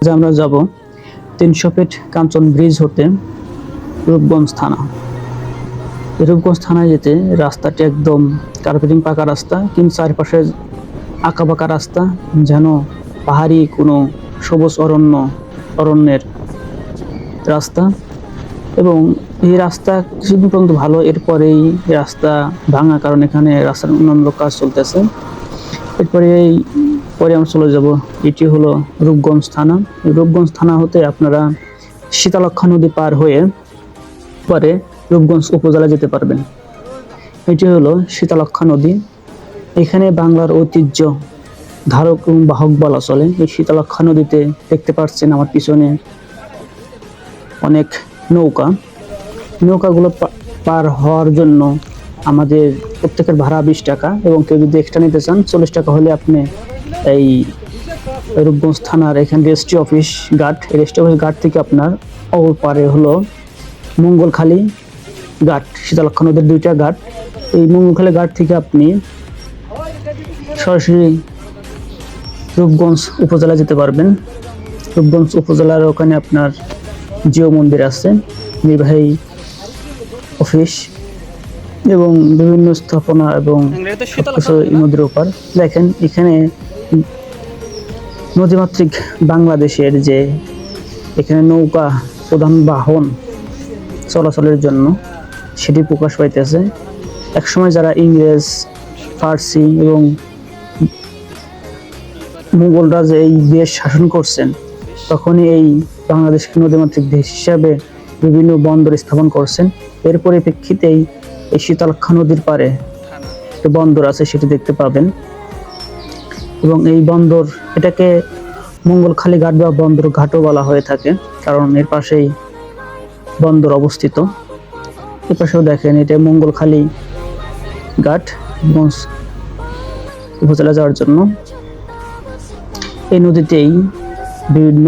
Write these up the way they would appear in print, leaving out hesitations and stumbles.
যে আমরা যাব 300 ফিট কাঞ্চন ব্রিজ হতে রূপগঞ্জ থানা। রূপগঞ্জ থানায় যেতে রাস্তাটি একদম কার্পেটিং পাকা রাস্তা, কিন্তু চারপাশে আঁকাবাঁকা রাস্তা, যেন পাহাড়ি কোনো সবুজ অরণ্যের রাস্তা। এবং এই রাস্তা কিছুদিন পর্যন্ত ভালো, এরপরেই রাস্তা ভাঙা, কারণ এখানে রাস্তার উন্নয়নমূলক কাজ চলতেছে। পরে আমরা চলে যাব, এটি হলো রূপগঞ্জ থানা। রূপগঞ্জ থানা হতে আপনারা শীতলক্ষ্যা নদী পার হয়ে পরে রূপগঞ্জ উপজেলা যেতে পারবেন। এটি হলো শীতলক্ষ্যা নদী। এখানে বাংলার ঐতিহ্য ধারক এবং বাহক বলা চলে। এই শীতলক্ষ্যা নদীতে দেখতে পাচ্ছেন আমার পিছনে অনেক নৌকাগুলো পার হওয়ার জন্য আমাদের প্রত্যেকের ভাড়া 20 টাকা, এবং কেউ যদি এক্সট্রা নিতে চান 40 টাকা হলে আপনি এই রূপগঞ্জ থানার এখানে রেজিস্ট্রি অফিস ঘাট থেকে আপনার অপর পারে হলো মঙ্গলখালী ঘাট, শীতলক্ষ্যা নদীর 2টা ঘাট। এই মঙ্গলখালী ঘাট থেকে আপনি সরাসরি রূপগঞ্জ উপজেলা যেতে পারবেন। রূপগঞ্জ উপজেলার ওখানে আপনার জিও মন্দির আছে, নির্বাহী অফিস এবং বিভিন্ন স্থাপনা এবং নদীর ওপার। দেখেন এখানে নদীমাতৃক বাংলাদেশের যে এখানে নৌকা প্রধান বাহন চলাচলের জন্য সেটি প্রকাশ পাইতেছে। একসময় যারা ইংরেজ, ফার্সি এবং মুঘলরা যে এই দেশ শাসন করছেন, তখনই এই বাংলাদেশকে নদীমাতৃক দেশ হিসাবে বিভিন্ন বন্দর স্থাপন করছেন। এর পরিপ্রেক্ষিতেই এই শীতলক্ষ্যা নদীর পারে একটা বন্দর আছে, সেটি দেখতে পাবেন। এবং এই বন্দর, এটাকে মঙ্গলখালী ঘাট বা বন্দর ঘাটও বলা হয়ে থাকে, কারণ এর পাশেই বন্দর অবস্থিত। এর পাশেও দেখেন এটা মঙ্গলখালী ঘাট উপজেলা যাওয়ার জন্য। এই নদীতেই বিভিন্ন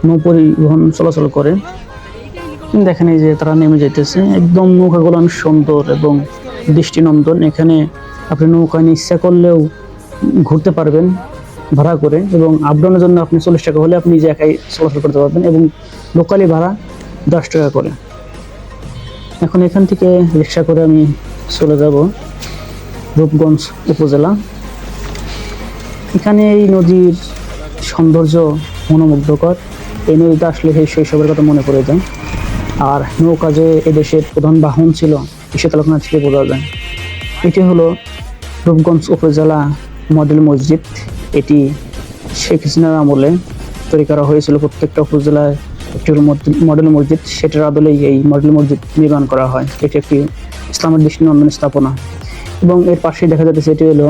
নৌ পরিবহন চলাচল করে। দেখেন এই যে তারা নেমে যেতেছে, একদম নৌকাগুলো অনেক সুন্দর এবং দৃষ্টিনন্দন। এখানে আপনি নৌকা নিয়ে ইচ্ছা করলেও ঘুরতে পারবেন ভাড়া করে, এবং আপডাউনের জন্য আপনি 40 টাকা হলে আপনি নিজে একাই চলাচল করতে পারবেন, এবং লোকালি ভাড়া 10 টাকা করে। এখন এখান থেকে রিক্সা করে আমি চলে যাব রূপগঞ্জ উপজেলা। এখানে এই নদীর সৌন্দর্য মনোমুগ্ধকর। এই নদীতে আসলে সেই শৈশবের কথা মনে পড়ে যায়। আর নৌকা যে এদেশের প্রধান বাহন ছিল, শীতলক্ষ্যা থেকে বোঝা যায়। এটি হলো রূপগঞ্জ উপজেলা মডেল মসজিদ। এটি শেখ হাসিনার আমলে তৈরি করা হয়েছিল। প্রত্যেকটা উপজেলায় একটি মডেল মসজিদ, সেটার আদলেই এই মডেল মসজিদ নির্মাণ করা হয়। এটি একটি ইসলামের দৃষ্টিনন্দন স্থাপনা। এবং এর পাশেই দেখা যাচ্ছে এটি হলো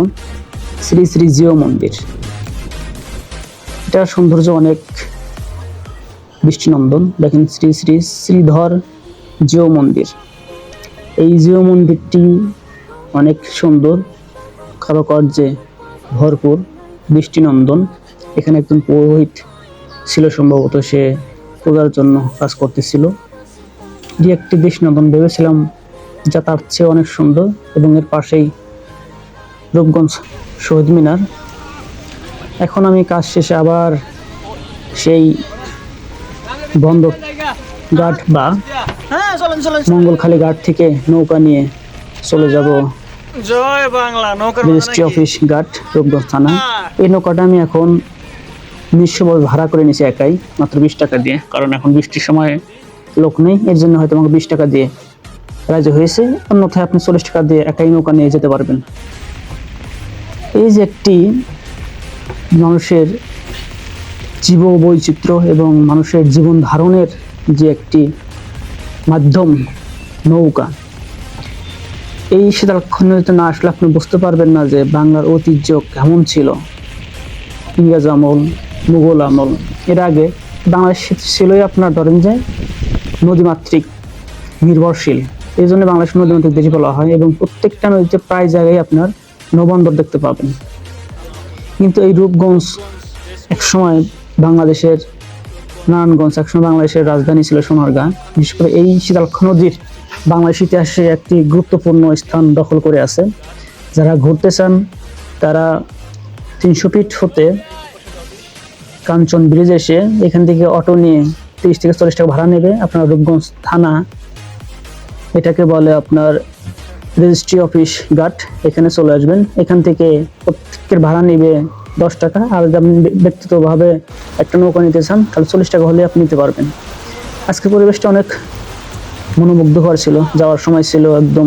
শ্রী শ্রী জিও মন্দির। এটার সৌন্দর্য অনেক দৃষ্টিনন্দন। দেখেন শ্রী শ্রী শ্রীধর জিও মন্দির। এই জিও মন্দিরটি অনেক সুন্দর, কারুকার্যে ভরপুর, দৃষ্টিনন্দন। এখানে একজন পুরোহিত ছিল, সম্ভবত সে পূজার জন্য কাজ করতেছিল। এটি একটি দৃষ্টিনন্দন, ভেবেছিলাম যা তার চেয়ে অনেক সুন্দর। এবং এর পাশেই রূপগঞ্জ শহীদ মিনার। এখন আমি কাজ শেষে আবার সেই বন্দর ঘাট বা মঙ্গলখালী ঘাট থেকে নৌকা নিয়ে চলে যাব রেজিস্ট্রি অফিস ঘাট, রূপগঞ্জ থানা। এই নৌকাটা আমি এখন নিঃস্বভাবে ভাড়া করে নিয়েছি একাই, মাত্র 20 টাকা দিয়ে, কারণ এখন বৃষ্টির সময় লোক নেই, এর জন্য হয়তো আমাকে 20 টাকা দিয়ে রাজি হয়েছে। অন্যথায় আপনি 40 টাকা দিয়ে একাই নৌকা নিয়ে যেতে পারবেন। এই যে একটি মানুষের জীব বৈচিত্র্য এবং মানুষের জীবন ধারণের যে একটি মাধ্যম নৌকা, এই শীতলক্ষ্যা নদীতে না আসলে আপনি বুঝতে পারবেন না যে বাংলার ঐতিহ্য কেমন ছিল। ইংরেজ আমল, মুঘল আমল, এর আগে বাংলাদেশ ছিলই আপনার ধরেন যে নদীমাতৃক নির্ভরশীল। এই জন্য বাংলাদেশ নদীমাতৃক দেশ বলা হয়। এবং প্রত্যেকটা নদীতে প্রায় জায়গায় আপনার নৌবন্দর দেখতে পাবেন। কিন্তু এই রূপগঞ্জ একসময় বাংলাদেশের নারায়ণগঞ্জ, একসময় বাংলাদেশের রাজধানী ছিল সোনারগাঁ। বিশেষ করে এই শীতলক্ষ্যা নদীর বাংলাদেশ ইতিহাসে একটি গুরুত্বপূর্ণ স্থান দখল করে আছে। যারা ঘুরতে চান তারা 300 ফিট হতে কাঞ্চন ব্রিজ এসে এখান থেকে অটো নিয়ে 30 থেকে 40 টাকা ভাড়া নেবে আপনার রূপগঞ্জ থানা, এটাকে বলে আপনার রেজিস্ট্রি অফিস ঘাট, এখানে চলে আসবেন। এখান থেকে প্রত্যেকের ভাড়া নেবে 10 টাকা, আর যদি আপনি ব্যক্তিগতভাবে একটা নৌকা নিতে চান তাহলে 40 টাকা হলে আপনি নিতে পারবেন। আজকে পরিবেশটা অনেক মনোমুগ্ধকর ছিল, যাওয়ার সময় ছিল একদম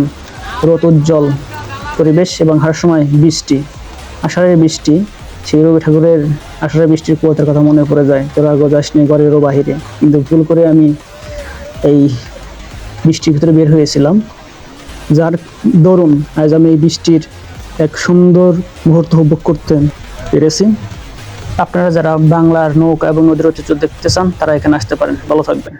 রোদ উজ্জ্বল পরিবেশ এবং হার সময় বৃষ্টি, আষাঢ়ের বৃষ্টি। সেই রবি ঠাকুরের আষাঢ়ের বৃষ্টির কুয়াতার কথা মনে পড়ে যায়, তোরা গজাস নেই ঘরেরও বাহিরে, কিন্তু ভুল করে আমি এই বৃষ্টির ভিতরে বের হয়েছিলাম, যার দরুন আজ আমি এই বৃষ্টির এক সুন্দর মুহূর্ত উপভোগ করতে পেরেছি। আপনারা যারা বাংলার নৌকা এবং নদীর ঐতিহ্য দেখতে চান তারা এখানে আসতে পারেন। ভালো থাকবেন।